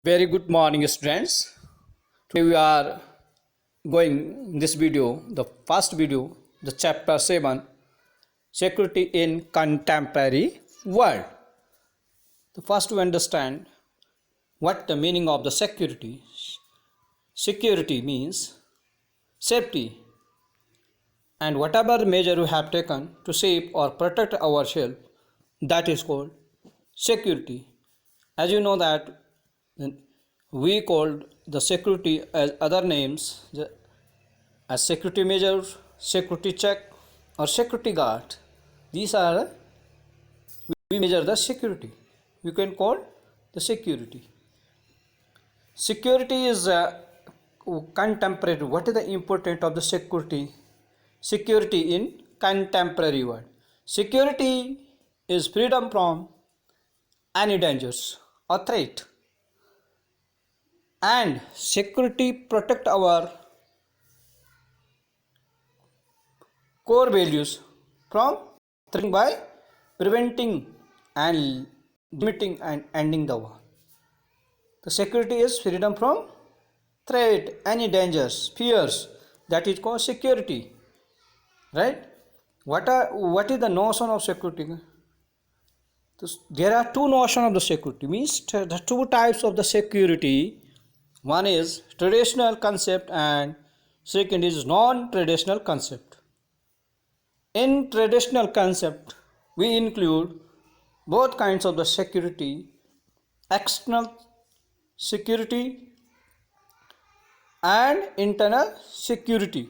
Very good morning, students. Today we are going in this video, the first video, the chapter 7, Security in Contemporary World. The first we understand what the meaning of the security. Security means safety, and whatever measure we have taken to save or protect ourselves, that is called security. As you know that we called the security as other names as security measure, security check, or security guard. These are we measure the security. We can call the security. Security is contemporary. What is the importance of the security? Security in contemporary world. Security is freedom from any dangers or threat, and security protect our core values from threat by preventing and limiting and ending the war. The security is freedom from threat, any dangers, fears. That is called security, right? What is the notion of security? There are two notions of the security. Means the two types of the security. One is traditional concept and second is non-traditional concept. In traditional concept, we include both kinds of the security, external security and internal security.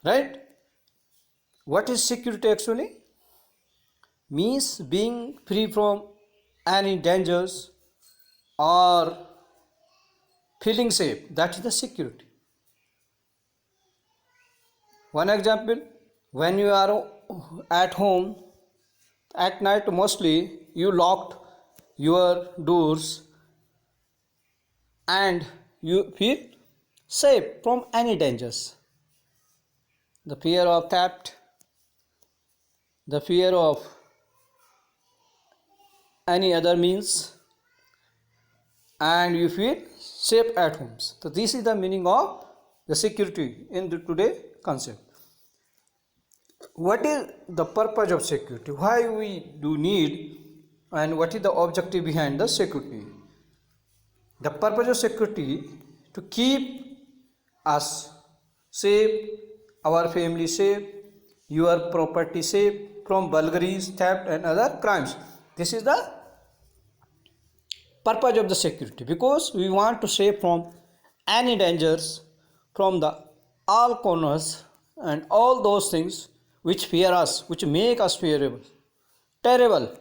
Right? What is security actually? Means being free from any dangers or feeling safe. That is the security. One example, when you are at home at night, mostly you locked your doors and you feel safe from any dangers. The fear of theft, the fear of any other means, and you feel safe at homes. So this is the meaning of the security in the today concept. What is the purpose of security? Why we do need, and what is the objective behind the security? The purpose of security to keep us safe, our family safe, your property safe from burglaries, theft and other crimes. This is the purpose of the security, because we want to save from any dangers, from the all corners and all those things which fear us, which make us fearable, terrible,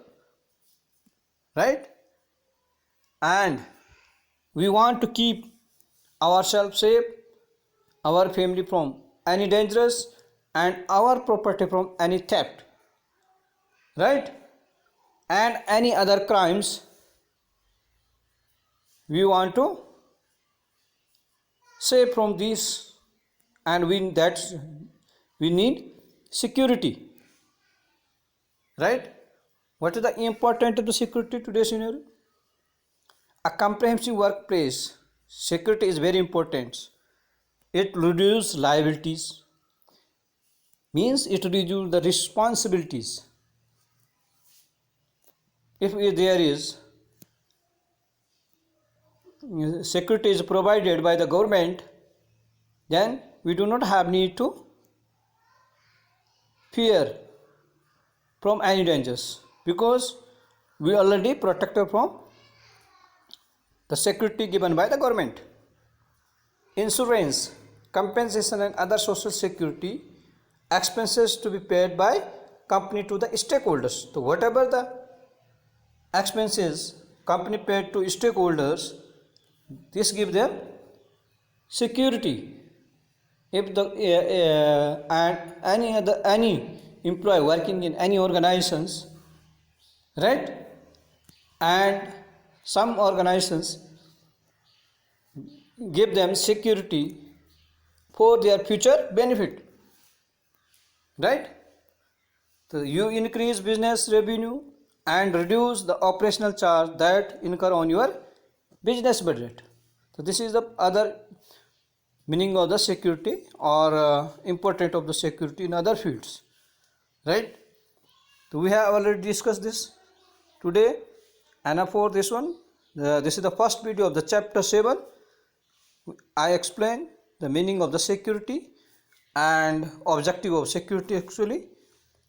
right? And we want to keep ourselves safe, our family from any dangerous, and our property from any theft, right? And any other crimes. We want to save from these, and we need security, right? What is the important of the security today scenario? A comprehensive workplace security is very important. It reduces liabilities, means it reduces the responsibilities. If there is security is provided by the government, then we do not have need to fear from any dangers, because we already protected from the security given by the government. Insurance, compensation and other social security expenses to be paid by company to the stakeholders. So whatever the expenses company paid to stakeholders, this gives them security. If the and any employee working in any organizations, right, and some organizations give them security for their future benefit, right? So you increase business revenue and reduce the operational charge that incur on your business budget. So this is the other meaning of the security or important of the security in other fields, right? So we have already discussed this today, and for this one, this is the first video of the chapter 7. I explain the meaning of the security and objective of security actually,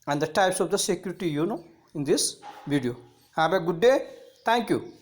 and the types of the security in this video. Have a good day. Thank you.